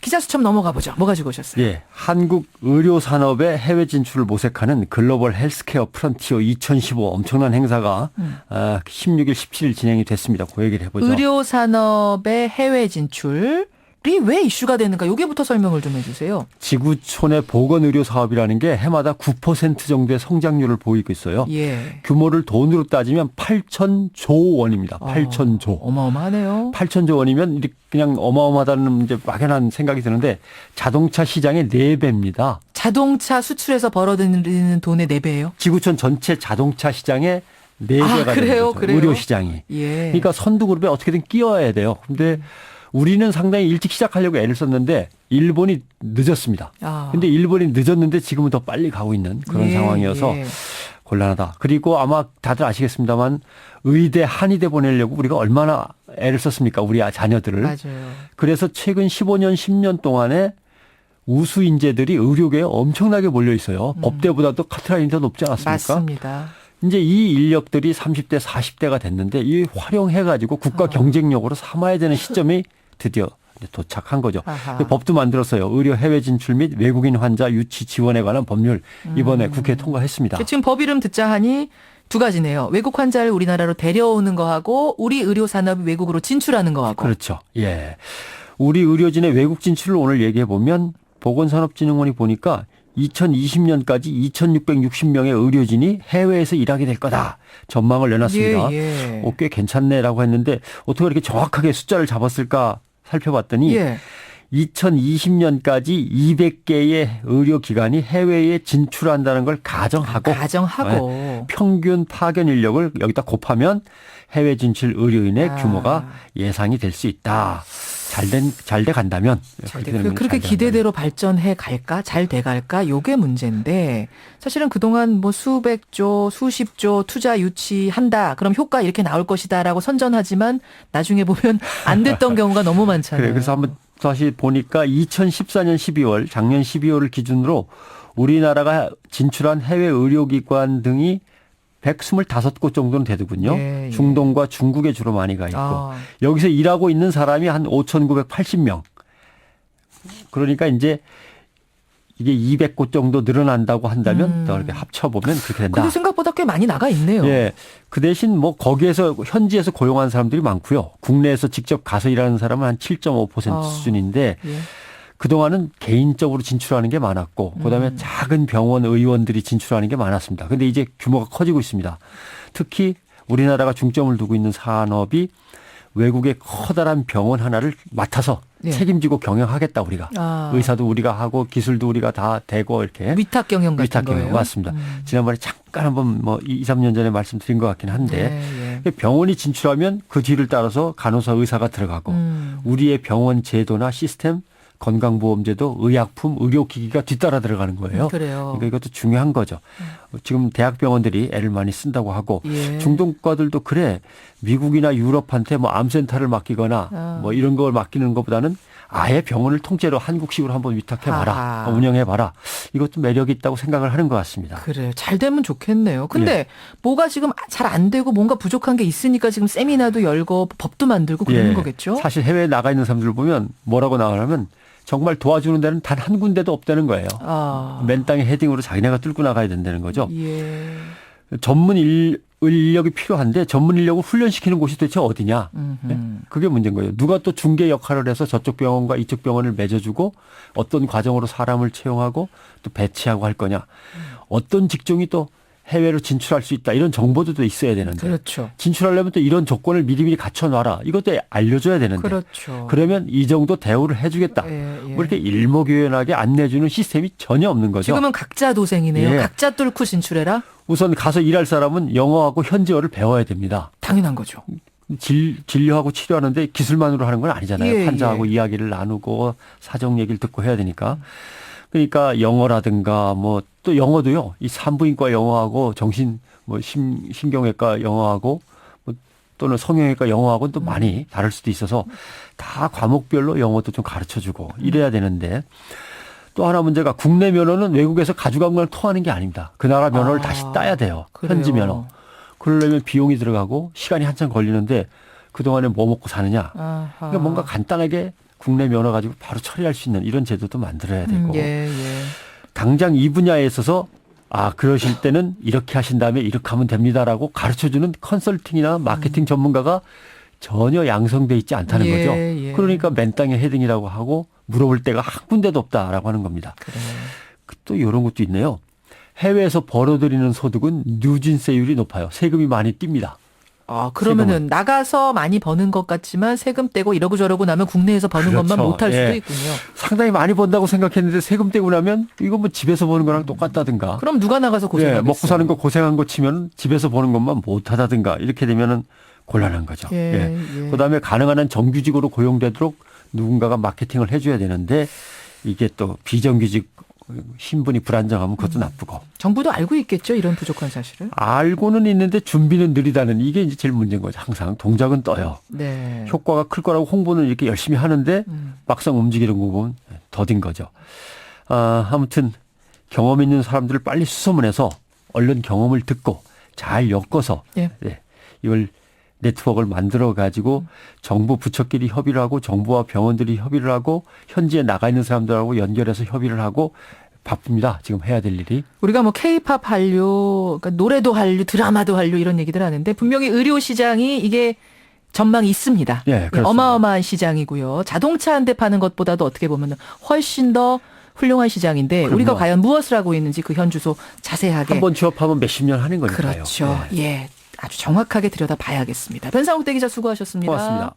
기자 수첩 넘어가 보죠. 뭐 가지고 오셨어요? 예, 한국 의료 산업의 해외 진출을 모색하는 글로벌 헬스케어 프론티어 2015 엄청난 행사가 16일, 17일 진행이 됐습니다. 그 얘기를 해보죠. 의료 산업의 해외 진출이 왜 이슈가 되는가? 여기부터 설명을 좀 해주세요. 지구촌의 보건의료 사업이라는 게 해마다 9% 정도의 성장률을 보이고 있어요. 예. 규모를 돈으로 따지면 8천조 원입니다. 8천조. 어마어마하네요. 8천조 원이면 이렇게 그냥 어마어마하다는 이제 막연한 생각이 드는데 자동차 시장의 4배입니다. 자동차 수출해서 벌어들이는 돈의 4배예요? 지구촌 전체 자동차 시장의 4배가 되는 거죠. 그래요? 의료 시장이. 예. 그러니까 선두그룹에 어떻게든 끼워야 돼요. 근데 우리는 상당히 일찍 시작하려고 애를 썼는데 일본이 늦었습니다. 근데 일본이 늦었는데 지금은 더 빨리 가고 있는 그런 상황이어서 곤란하다. 그리고 아마 다들 아시겠습니다만 의대, 한의대 보내려고 우리가 얼마나 애를 썼습니까? 우리 자녀들을. 맞아요. 그래서 최근 15년, 10년 동안에 우수 인재들이 의료계에 엄청나게 몰려 있어요. 법대보다도 카트라인이 더 높지 않았습니까? 맞습니다. 이제 이 인력들이 30대, 40대가 됐는데 이 활용해가지고 국가 경쟁력으로 삼아야 되는 시점이 드디어 도착한 거죠. 법도 만들었어요. 의료 해외 진출 및 외국인 환자 유치 지원에 관한 법률 이번에 국회에 통과했습니다. 지금 법 이름 듣자 하니 두 가지네요. 외국 환자를 우리나라로 데려오는 거하고 우리 의료 산업이 외국으로 진출하는 거하고. 그렇죠. 예. 우리 의료진의 외국 진출을 오늘 얘기해 보면 보건산업진흥원이 보니까 2020년까지 2,660명의 의료진이 해외에서 일하게 될 거다. 전망을 내놨습니다. 꽤 괜찮네라고 했는데 어떻게 이렇게 정확하게 숫자를 잡았을까 살펴봤더니 2020년까지 200개의 의료기관이 해외에 진출한다는 걸 가정하고 평균 파견 인력을 여기다 곱하면 해외 진출 의료인의 규모가 예상이 될 수 있다. 잘 돼 간다면 그렇게 기대대로 발전해 갈까? 잘 돼 갈까? 요게 문제인데 사실은 그동안 뭐 수백조, 수십조 투자 유치한다. 그럼 효과 이렇게 나올 것이다라고 선전하지만 나중에 보면 안 됐던 경우가 너무 많잖아요. 그래, 그래서 한번 다시 보니까 2014년 12월, 작년 12월을 기준으로 우리나라가 진출한 해외 의료기관 등이 125곳 정도는 되더군요. 중동과 중국에 주로 많이 가 있고 여기서 일하고 있는 사람이 한 5,980명. 그러니까 이제 이게 200곳 정도 늘어난다고 한다면 더 이렇게 합쳐보면 그렇게 된다. 근데 생각보다 꽤 많이 나가 있네요. 예. 그 대신 뭐 거기에서 현지에서 고용한 사람들이 많고요. 국내에서 직접 가서 일하는 사람은 한 7.5% 수준인데 그동안은 개인적으로 진출하는 게 많았고 그다음에 작은 병원 의원들이 진출하는 게 많았습니다. 그런데 이제 규모가 커지고 있습니다. 특히 우리나라가 중점을 두고 있는 산업이 외국의 커다란 병원 하나를 맡아서 책임지고 경영하겠다 우리가. 의사도 우리가 하고 기술도 우리가 다 대고 이렇게. 위탁 경영 같은 거예요? 맞습니다. 지난번에 잠깐 한번 뭐 2, 3년 전에 말씀드린 것 같긴 한데 병원이 진출하면 그 뒤를 따라서 간호사 의사가 들어가고 우리의 병원 제도나 시스템 건강보험제도, 의약품, 의료기기가 뒤따라 들어가는 거예요. 그래요. 그러니까 이것도 중요한 거죠. 지금 대학병원들이 애를 많이 쓴다고 하고 중동과들도 그래 미국이나 유럽한테 뭐 암센터를 맡기거나 뭐 이런 걸 맡기는 것보다는 아예 병원을 통째로 한국식으로 한번 위탁해봐라. 운영해봐라. 이것도 매력이 있다고 생각을 하는 것 같습니다. 그래요. 잘 되면 좋겠네요. 근데 뭐가 지금 잘 안 되고 뭔가 부족한 게 있으니까 지금 세미나도 열고 법도 만들고 그러는 거겠죠? 사실 해외에 나가 있는 사람들 보면 뭐라고 나가냐면 정말 도와주는 데는 단 한 군데도 없다는 거예요. 맨 땅에 헤딩으로 자기네가 뚫고 나가야 된다는 거죠. 전문 인력이 필요한데 전문 인력을 훈련시키는 곳이 도대체 어디냐. 그게 문제인 거예요. 누가 또 중개 역할을 해서 저쪽 병원과 이쪽 병원을 맺어주고 어떤 과정으로 사람을 채용하고 또 배치하고 할 거냐. 어떤 직종이 또 해외로 진출할 수 있다. 이런 정보도 또 있어야 되는데. 그렇죠. 진출하려면 또 이런 조건을 미리미리 갖춰놔라. 이것도 알려줘야 되는데. 그렇죠. 그러면 이 정도 대우를 해주겠다. 뭐 이렇게 일목요연하게 안내주는 시스템이 전혀 없는 거죠. 지금은 각자 도생이네요. 각자 뚫고 진출해라. 우선 가서 일할 사람은 영어하고 현지어를 배워야 됩니다. 당연한 거죠. 진료하고 치료하는데 기술만으로 하는 건 아니잖아요. 환자하고 이야기를 나누고 사정 얘기를 듣고 해야 되니까. 그러니까 영어라든가 뭐 또 영어도요. 이 산부인과 영어하고 신경외과 영어하고 뭐 또는 성형외과 영어하고는 또 많이 다를 수도 있어서 다 과목별로 영어도 좀 가르쳐주고 이래야 되는데 또 하나 문제가 국내 면허는 외국에서 가져간 걸 통하는 게 아닙니다. 그 나라 면허를 다시 따야 돼요. 그래요. 현지 면허. 그러려면 비용이 들어가고 시간이 한참 걸리는데 그동안에 뭐 먹고 사느냐. 그러니까 뭔가 간단하게 국내 면허 가지고 바로 처리할 수 있는 이런 제도도 만들어야 되고 예. 당장 이 분야에 있어서 그러실 때는 이렇게 하신 다음에 이렇게 하면 됩니다라고 가르쳐주는 컨설팅이나 마케팅 전문가가 전혀 양성돼 있지 않다는 거죠. 그러니까 맨땅에 헤딩이라고 하고 물어볼 데가 한 군데도 없다라고 하는 겁니다. 그래. 또 이런 것도 있네요. 해외에서 벌어들이는 소득은 누진세율이 높아요. 세금이 많이 띱니다. 그러면은 세금은. 나가서 많이 버는 것 같지만 세금 떼고 이러고 저러고 나면 국내에서 버는 그렇죠. 것만 못할 수도 예. 있군요. 상당히 많이 번다고 생각했는데 세금 떼고 나면 이거 뭐 집에서 버는 거랑 똑같다든가. 그럼 누가 나가서 고생하겠어요? 먹고 사는 거 고생한 거 치면 집에서 버는 것만 못하다든가 이렇게 되면은 곤란한 거죠. 그다음에 가능한 한 정규직으로 고용되도록 누군가가 마케팅을 해줘야 되는데 이게 또 비정규직 신분이 불안정하면 그것도 나쁘고. 정부도 알고 있겠죠, 이런 부족한 사실을? 알고는 있는데 준비는 느리다는 이게 이제 제일 문제인 거죠. 항상 동작은 떠요. 네. 효과가 클 거라고 홍보는 이렇게 열심히 하는데 막상 움직이는 거 보면 더딘 거죠. 아무튼 경험 있는 사람들을 빨리 수소문해서 얼른 경험을 듣고 잘 엮어서 이걸 네트워크를 만들어 가지고 정부 부처끼리 협의를 하고 정부와 병원들이 협의를 하고 현지에 나가 있는 사람들하고 연결해서 협의를 하고 바쁩니다. 지금 해야 될 일이. 우리가 뭐 K-팝 한류, 그러니까 노래도 한류, 드라마도 한류 이런 얘기들 하는데 분명히 의료 시장이 이게 전망이 있습니다. 어마어마한 시장이고요. 자동차 한 대 파는 것보다도 어떻게 보면 훨씬 더 훌륭한 시장인데 그럼요. 우리가 과연 무엇을 하고 있는지 그 현주소 자세하게. 한번 취업하면 몇십 년 하는 거니까요. 그렇죠. 아주 정확하게 들여다봐야겠습니다. 변상욱 대기자 수고하셨습니다. 고맙습니다.